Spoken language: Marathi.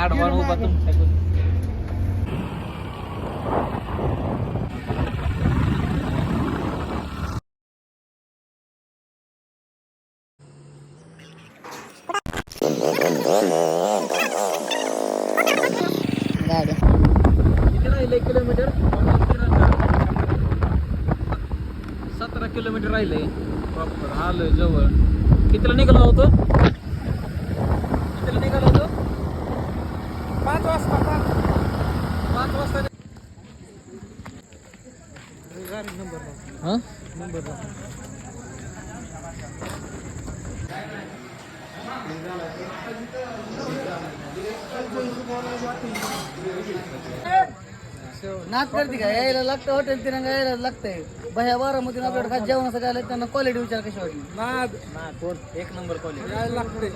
आडवाळ उभा तुमच्याकडून. गाडी किती राहिले किलोमीटर? 17 किलोमीटर राहिले प्रॉपर. आलोय जवळ. कितीला निघालो होतो? कितीला निघालो होतो? 5 वाजता. 5 वाजता. हा नंबर नाच करते का? यायला लागतं हॉटेल तिरंगा, यायला लागतंय. भया बारामतीने आपल्याकडे खास जेवणासाठी आले, त्यांना क्वालिटी विचार कशी वाटली? नाद. कोण? एक नंबर क्वालिटी. यायला लागते.